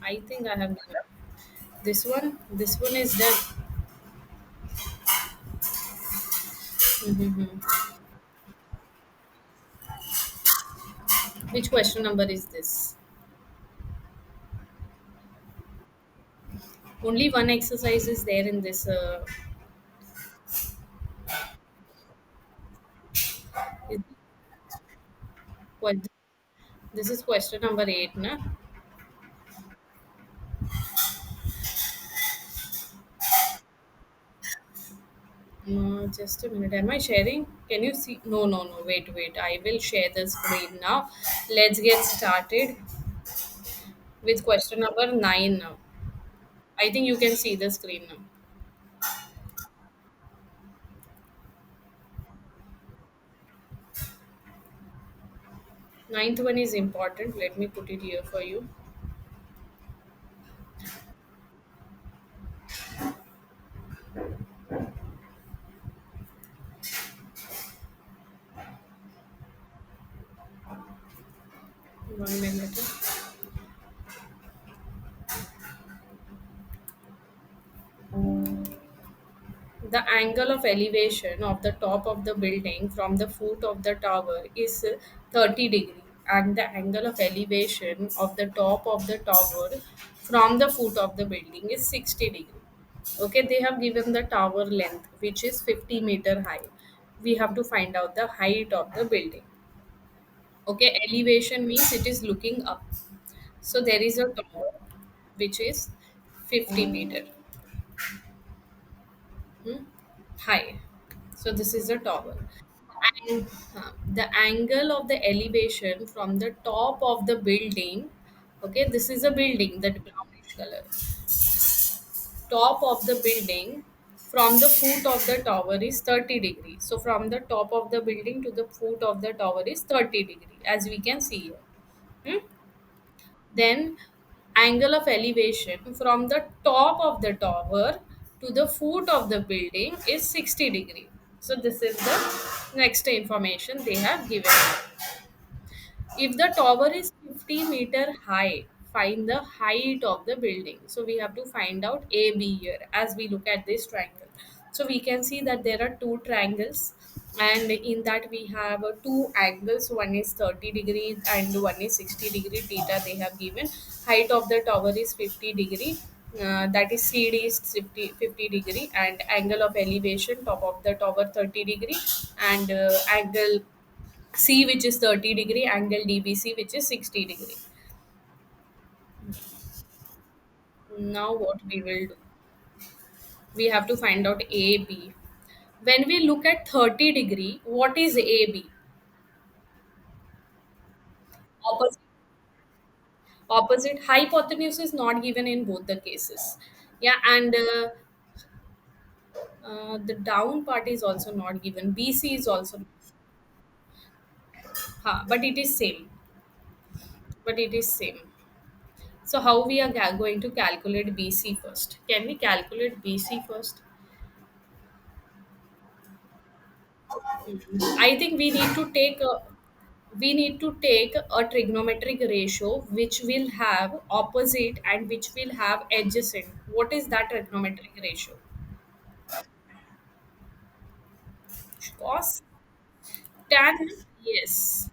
I think I have given. This one. This one is done. Mm-hmm. Which question number is this? Only one exercise is there in this. Is- what? This is question number 8, na? Just a minute. Am I sharing? Can you see? No, no, no. Wait, wait. I will share the screen now. Let's get started with question number 9 now. I think you can see the screen now. Ninth one is important. Let me put it here for you. One minute. The angle of elevation of the top of the building from the foot of the tower is 30 degree, and the angle of elevation of the top of the tower from the foot of the building is 60 degree. Okay, they have given the tower length which is 50-meter high. We have to find out the height of the building. Okay, elevation means it is looking up. So there is a tower which is 50-meter high. So this is a tower. And the angle of the elevation from the top of the building, okay, this is a building, that brownish color. Top of the building from the foot of the tower is 30 degrees. So from the top of the building to the foot of the tower is 30 degree, as we can see here. Hmm? Then angle of elevation from the top of the tower to the foot of the building is 60 degree. So this is the next information they have given. If the tower is 50-meter high, find the height of the building. So we have to find out AB here as we look at this triangle. So we can see that there are two triangles, and in that we have two angles. One is 30 degrees and one is 60 degree theta. They have given height of the tower is 50 degree. That is CD is 50 degree, and angle of elevation top of the tower 30 degree, and angle C which is 30 degree, angle DBC which is 60 degree. Now what we will do? We have to find out AB. When we look at 30 degree, what is AB? Opposite. Opposite. Hypotenuse is not given in both the cases. Yeah, and the down part is also not given. BC is also, but it is same. But it is same. So how we are going to calculate BC first? Can we calculate BC first? I think we need to take a trigonometric ratio which will have opposite and which will have adjacent. What is that trigonometric ratio? Cos tan, yes.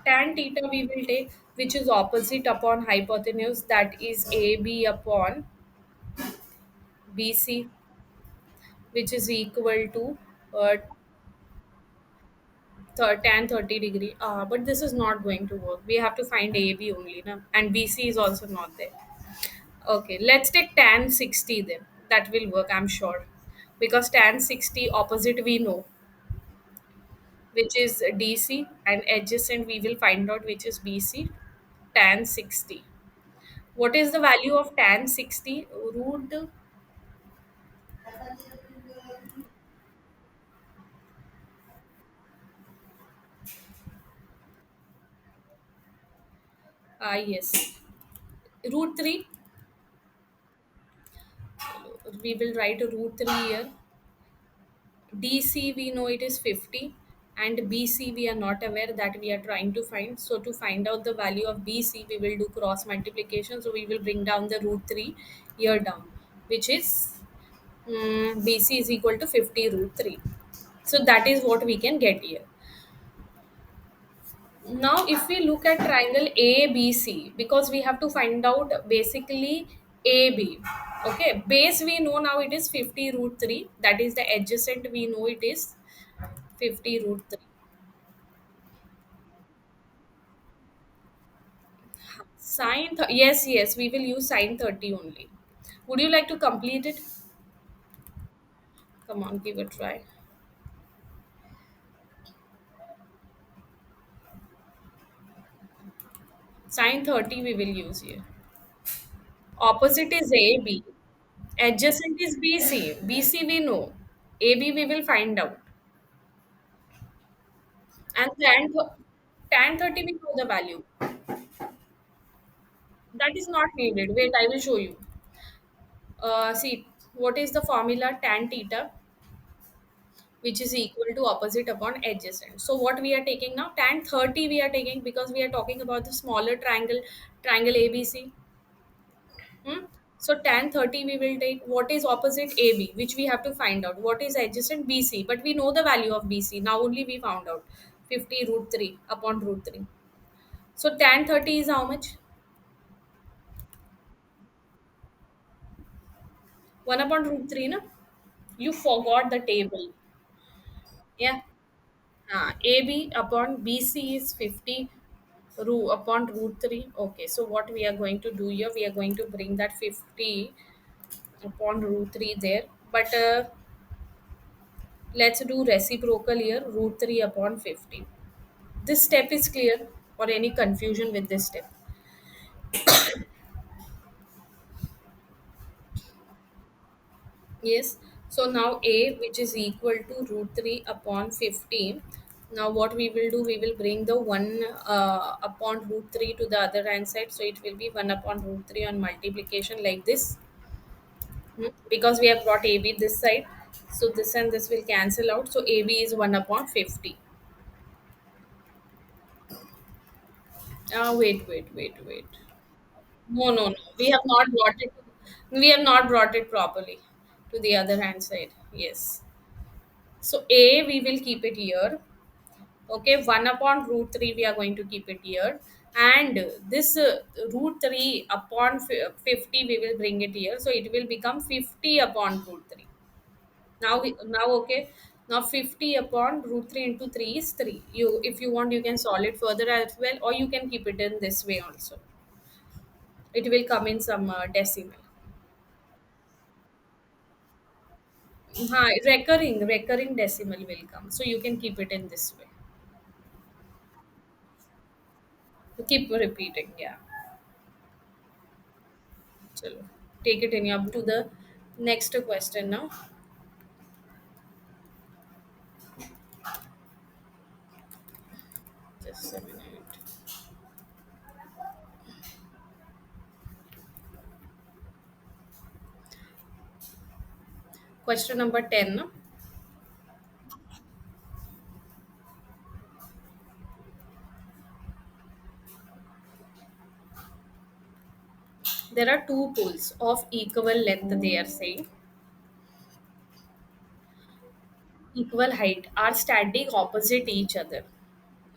Tan theta we will take, which is opposite upon hypotenuse, that is AB upon BC, which is equal to uh, tan 30 degree. But this is not going to work. We have to find AB only, na? And BC is also not there. Okay, let's take tan 60 then. That will work, I'm sure. Because tan 60 opposite we know, which is DC, and adjacent we will find out which is BC. Tan 60. What is the value of tan 60? Root, yes. Root 3, we will write root 3 here. DC we know it is 50. and BC we are not aware, that we are trying to find. So to find out the value of BC, we will do cross multiplication. So we will bring down the root 3 here down, which is BC is equal to 50 root 3. So that is what we can get here. Now if we look at triangle ABC, because we have to find out basically AB. Okay, base we know now it is 50 root 3. That is the adjacent, we know it is 50 root 3. Yes, yes, we will use sine 30 only. Would you like to complete it? Come on, give it a try. Sine 30 we will use here. Opposite is AB. Adjacent is BC. BC we know. AB we will find out. And tan 30 we know the value. That is not needed. Wait, I will show you. See, what is the formula? Tan theta, which is equal to opposite upon adjacent. So what we are taking now? Tan 30 we are taking because we are talking about the smaller triangle, triangle ABC. Hmm? So tan 30 we will take. What is opposite AB, which we have to find out. What is adjacent BC, but we know the value of BC. Now only we found out 50 root 3 upon root 3. So tan 30 is how much? 1 upon root 3, no? You forgot the table. Yeah. AB upon BC is 50 upon root 3. Okay, so what we are going to do here, we are going to bring that 50 upon root 3 there. But let's do reciprocal here, root 3 upon 50. This step is clear, or any confusion with this step? Yes. So now A, which is equal to root 3 upon 50. Now what we will do, we will bring the 1 upon root 3 to the other hand side. So it will be 1 upon root 3 on multiplication like this. Because we have brought AB this side. So this and this will cancel out. So AB is 1 upon 50. Wait. No, no, no. We have not brought it. We have not brought it properly to the other hand side. Yes. So A, we will keep it here. Okay, 1 upon root 3, we are going to keep it here. And this root 3 upon 50, we will bring it here. So it will become 50 upon root 3. Now, okay. Now 50 upon root 3 into 3 is 3. If you want, you can solve it further as well, or you can keep it in this way also. It will come in some decimal. Recurring decimal will come. So you can keep it in this way. Keep repeating, yeah. Chalo. Take it in up to the next question now. Just a minute. Question number 10. No? There are two poles of equal length, they are saying, equal height, are standing opposite each other.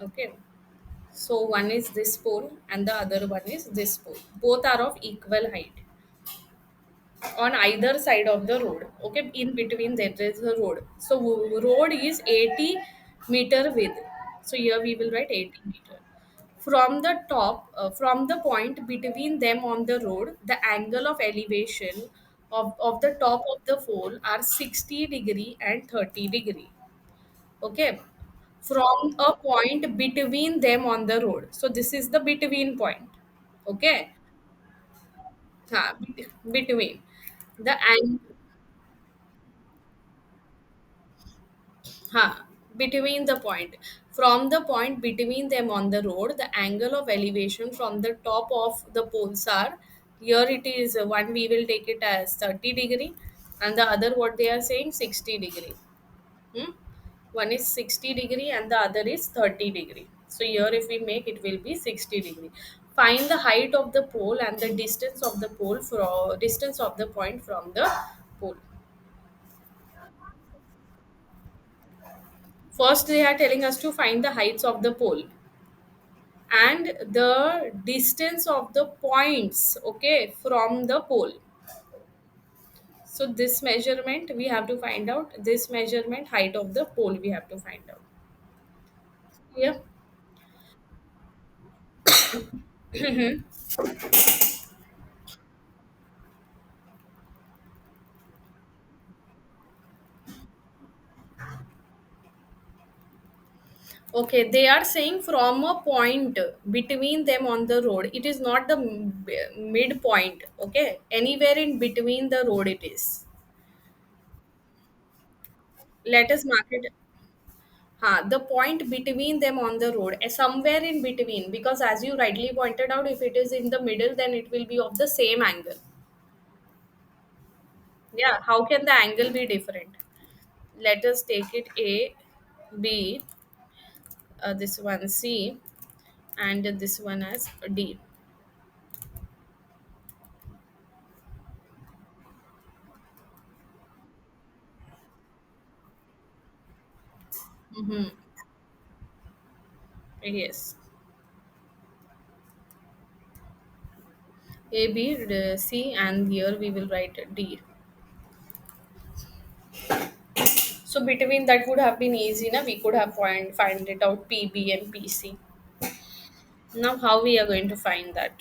Okay. So one is this pole and the other one is this pole. Both are of equal height on either side of the road. Okay, in between there is a road. So road is 80-meter width. So here we will write 80 meter. From the top, from the point between them on the road, the angle of elevation of the top of the pole are 60 degree and 30 degree. Okay, from a point between them on the road. So this is the between point. Okay, between the angle. Between the point. From the point between them on the road, the angle of elevation from the top of the poles are, here it is one, we will take it as 30 degree, and the other what they are saying 60 degree. Hmm? One is 60 degree and the other is 30 degree. So here if we make, it will be 60 degree. Find the height of the pole and the distance of the pole from distance of the point from the pole. First they are telling us to find the heights of the pole and the distance of the points, okay, from the pole. So this measurement we have to find out, this measurement height of the pole we have to find out. Yeah. Okay, they are saying from a point between them on the road. It is not the midpoint. Okay, anywhere in between the road it is. Let us mark it. The point between them on the road, somewhere in between. Because as you rightly pointed out, if it is in the middle, then it will be of the same angle. Yeah, how can the angle be different? Let us take it A, B, this one C, and this one as D. Mm-hmm. Yes. A, B, C, and here we will write D. So between that would have been easy, na? We could have find it out P, B, and P, C. Now how we are going to find that?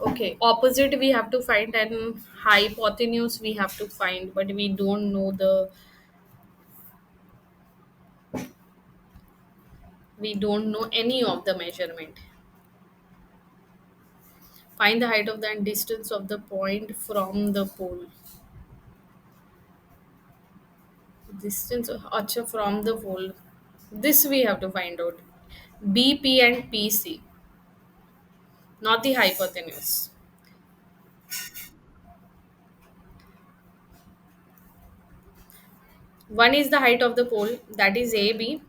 Okay, opposite we have to find and hypotenuse we have to find, but we don't know any of the measurement. Find the height of the and distance of the point from the pole. Distance acha from the pole. This we have to find out. BP and PC, not the hypotenuse. One is the height of the pole, that is AB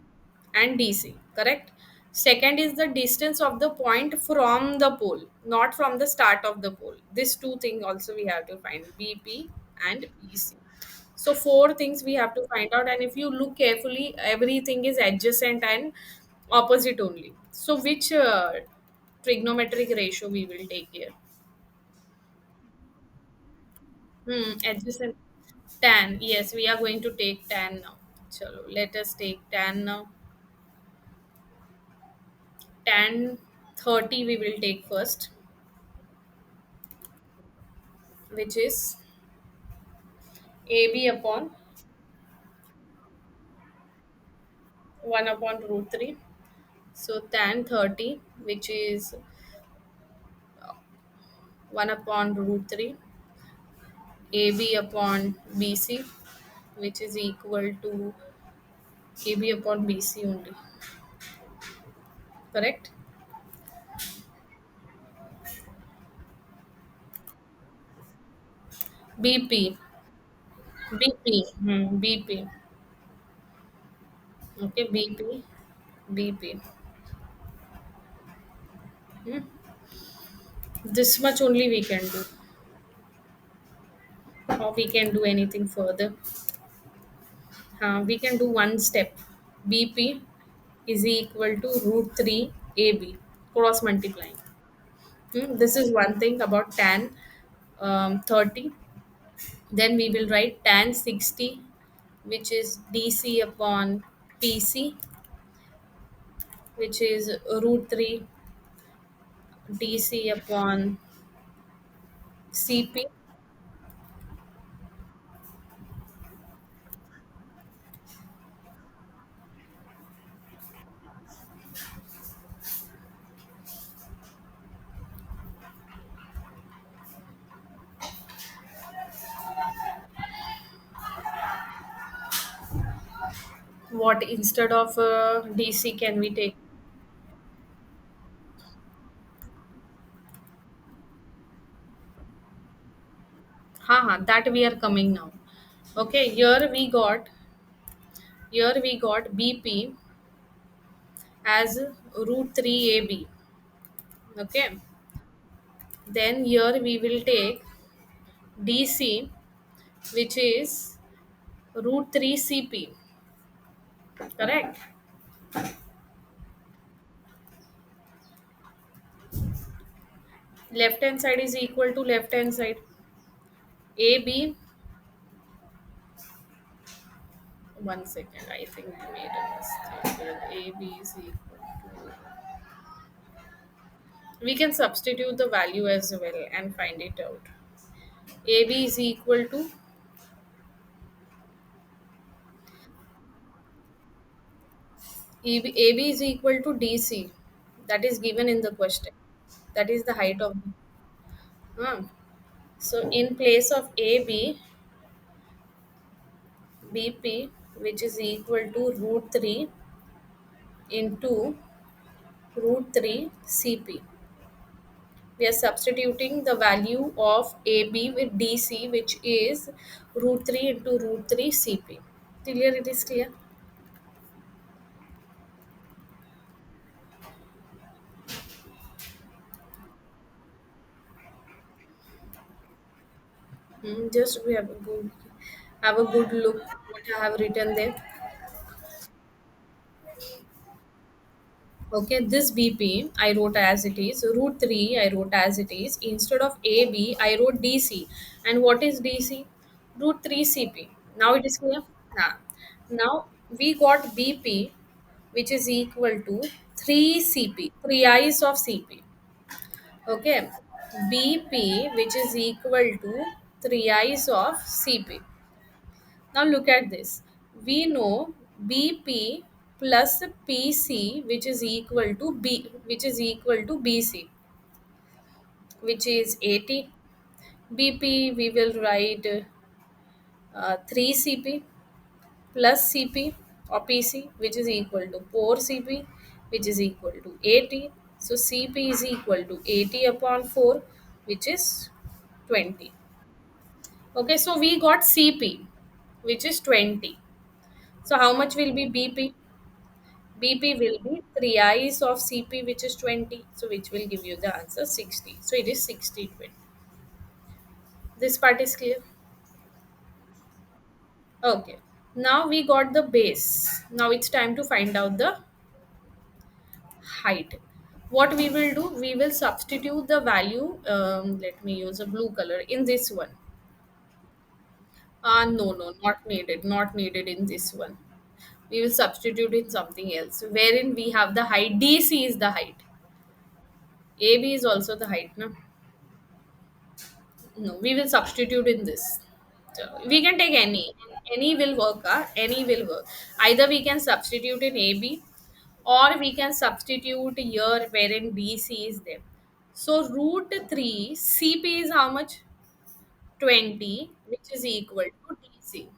and DC, correct? Second is the distance of the point from the pole, not from the start of the pole. These two things also we have to find, BP and PC. So four things we have to find out, and if you look carefully, everything is adjacent and opposite only. So which trigonometric ratio we will take here? Adjacent. Tan. Yes, we are going to take tan now. Chalo, let us take tan now. Tan 30 we will take first, which is AB upon 1 upon root 3. So tan 30, which is 1 upon root 3, AB upon BC, which is equal to AB upon BC only. Correct? BP. BP. BP. Okay, BP. BP. Hmm. This much only we can do. Or we can do anything further. We can do one step. BP is equal to root 3 AB, cross multiplying. This is one thing about tan 30. Then we will write tan 60, which is DC upon PC, which is root 3 DC upon CP. What instead of DC can we take? That we are coming now. Okay, here we got BP as root 3 AB. Okay, then here we will take DC, which is root 3 CP. Correct. Left hand side is equal to left hand side. AB, one second, I think we made a mistake here. AB is equal to. We can substitute the value as well and find it out. AB is equal to AB is equal to DC. That is given in the question. That is the height of. Hmm. So in place of AB, BP, which is equal to root 3 into root 3 CP. We are substituting the value of AB with DC, which is root 3 into root 3 CP. Clear? It is clear. Just we have a good look what I have written there. Okay, this BP I wrote as it is. Root 3 I wrote as it is. Instead of AB, I wrote DC. And what is DC? Root 3 CP. Now it is clear? Nah. Now we got BP, which is equal to 3 CP, 3 eyes of CP. Okay. BP, which is equal to 3 eyes of CP. Now look at this. We know BP plus PC, which is equal to BC, which is 80. BP we will write 3 CP plus CP or PC, which is equal to 4 CP, which is equal to 80. So CP is equal to 80 upon 4, which is 20. Okay, so we got CP, which is 20. So how much will be BP? BP will be 3 eyes of CP, which is 20. So which will give you the answer 60. So it is 60 20. This part is clear. Okay. Now we got the base. Now it's time to find out the height. What we will do, we will substitute the value. Let me use a blue color in this one. No, not needed. Not needed in this one. We will substitute in something else. Wherein we have the height. DC is the height. AB is also the height. No? No, we will substitute in this. So we can take any. Any will work. Any will work. Either we can substitute in AB or we can substitute here wherein DC is there. So root 3 CP is how much? 20, which is equal to DC.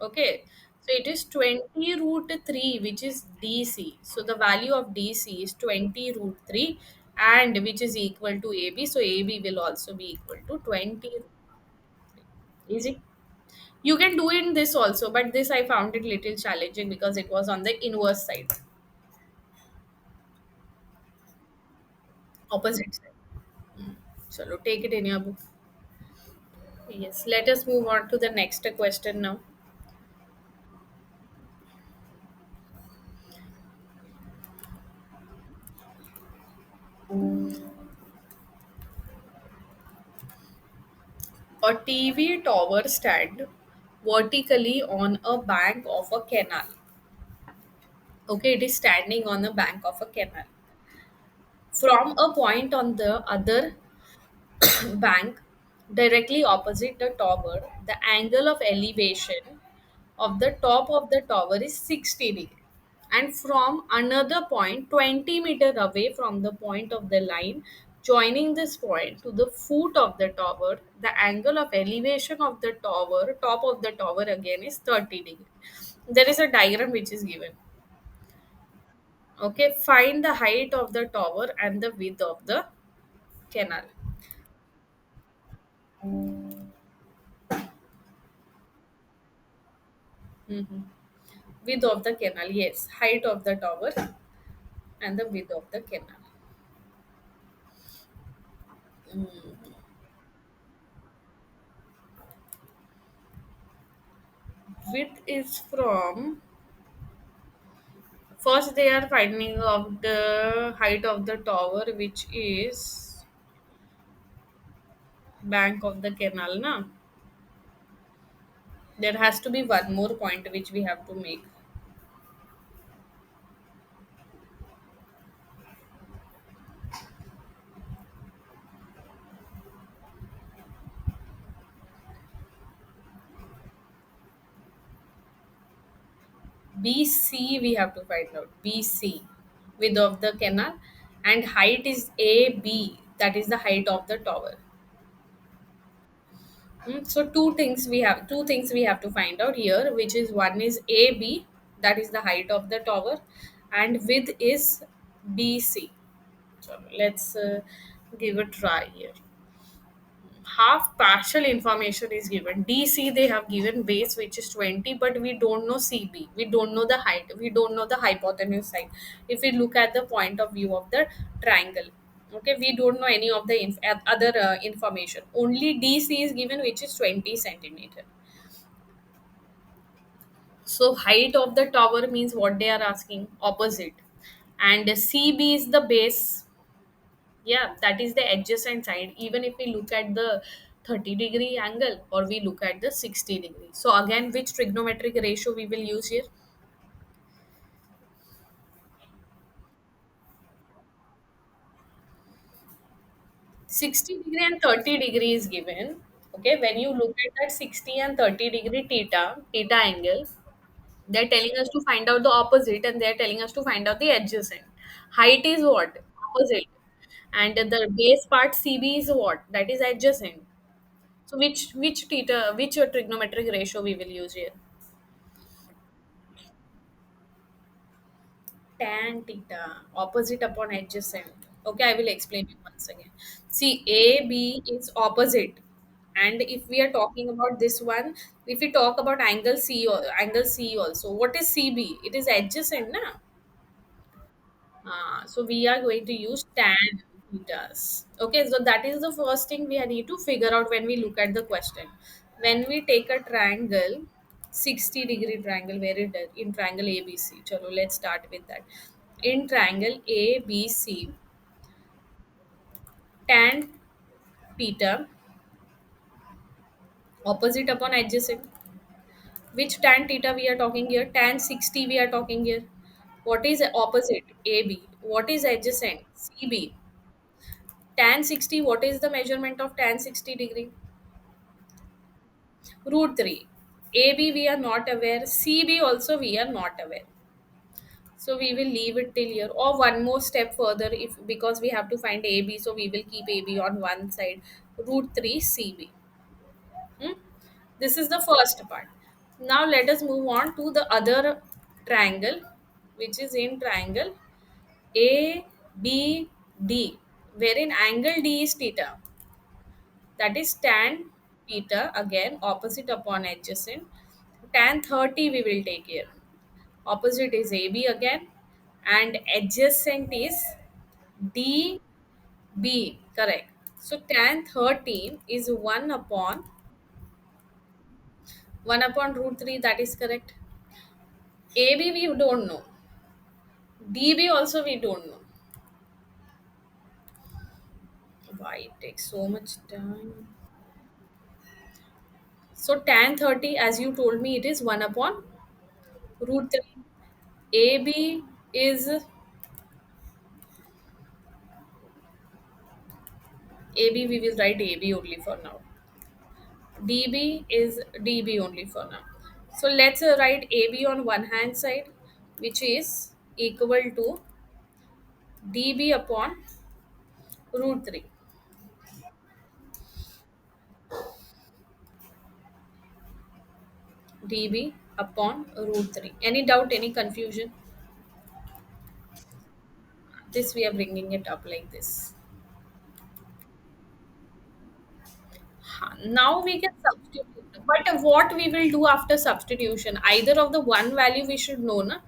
Okay. So it is 20 root 3, which is DC. So the value of DC is 20 root 3 and which is equal to AB. So AB will also be equal to 20. Easy. You can do in this also, but this I found it little challenging because it was on the inverse side, opposite side. So take it in your book. Yes, let us move on to the next question now. A TV tower stand vertically on a bank of a canal. Okay, it is standing on the bank of a canal. From a point on the other bank, directly opposite the tower, the angle of elevation of the top of the tower is 60 degree. And from another point 20-meter away from the point of the line joining this point to the foot of the tower, the angle of elevation of the tower, top of the tower again is 30 degree. There is a diagram which is given. Okay, find the height of the tower and the width of the canal. Mm-hmm. Width of the canal, yes. Height of the tower and the width of the canal. Mm. Width is from, first they are finding of the height of the tower, which is bank of the canal. Na, there has to be one more point which we have to make. BC we have to find out. BC, width of the canal, and height is AB. That is the height of the tower. So two things we have to find out here, which is one is AB, that is the height of the tower, and width is BC. So let's give a try here. Half partial information is given. DC they have given base which is 20, but we don't know CB. We don't know the height. We don't know the hypotenuse side. If we look at the point of view of the triangle, okay, we don't know any of the other information. Only DC is given, which is 20 centimeter. So height of the tower means what they are asking opposite, and CB is the base. Yeah, that is the adjacent side. Even if we look at the 30-degree angle or we look at the 60-degree. So again, which trigonometric ratio we will use here? 60-degree and 30-degree is given. Okay, when you look at that 60 and 30-degree theta angle, they're telling us to find out the opposite and they're telling us to find out the adjacent. Height is what? Opposite. And the base part CB is what? That is adjacent. So which trigonometric ratio we will use here? Tan theta, opposite upon adjacent. Okay, I will explain it once again. See, AB is opposite, and if we are talking about this one, if we talk about angle C or angle C also, what is CB? It is adjacent, na? So we are going to use tan thetas. Okay, so that is the first thing we need to figure out when we look at the question. When we take a triangle, 60-degree triangle, where it is in triangle ABC. Chalo, let's start with that. In triangle ABC, tan theta, opposite upon adjacent. Which tan theta we are talking here? Tan 60 we are talking here. What is opposite? AB. What is adjacent? CB. Tan 60, what is the measurement of tan 60-degree? Root 3. AB we are not aware. CB also we are not aware. So we will leave it till here. Or one more step further, if because we have to find AB, so we will keep AB on one side. Root 3 CB. Hmm? This is the first part. Now let us move on to the other triangle, which is in triangle ABD, wherein angle D is theta. That is tan theta, again opposite upon adjacent. Tan 30 we will take here. Opposite is AB again, and adjacent is DB, correct. So tan 13 is 1 upon root 3, that is correct. AB we don't know. DB also we don't know. Why it takes so much time? So tan 30, as you told me, it is 1 upon root 3. AB is AB, we will write AB only for now. DB is DB only for now. So let's write AB on one hand side, which is equal to DB upon root 3. DB upon root 3. Any doubt, any confusion? This we are bringing it up like this. Now we can substitute. But what we will do after substitution, either of the one value we should know, na?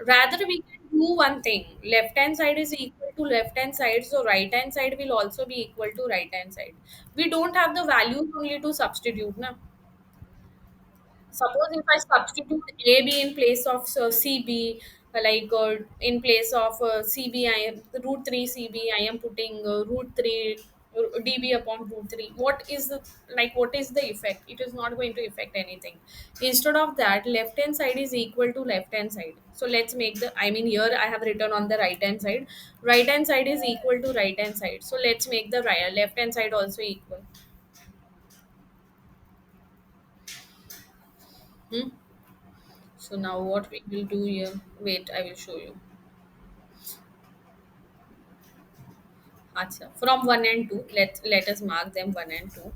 Rather, we can do one thing. Left hand side is equal to left hand side, so right hand side will also be equal to right hand side. We don't have the values only to substitute, na? Suppose if I substitute AB in place of CB, in place of CB, I am root 3 CB, I am putting root 3 dB upon root 3. What is the effect? It is not going to affect anything. Instead of that, left hand side is equal to left hand side. So let's make here I have written on the right hand side. Right hand side is equal to right hand side. So let's make the left hand side also equal. Hmm? So now what we will do here, wait, I will show you. Acha. From 1 and 2, let us mark them 1 and 2.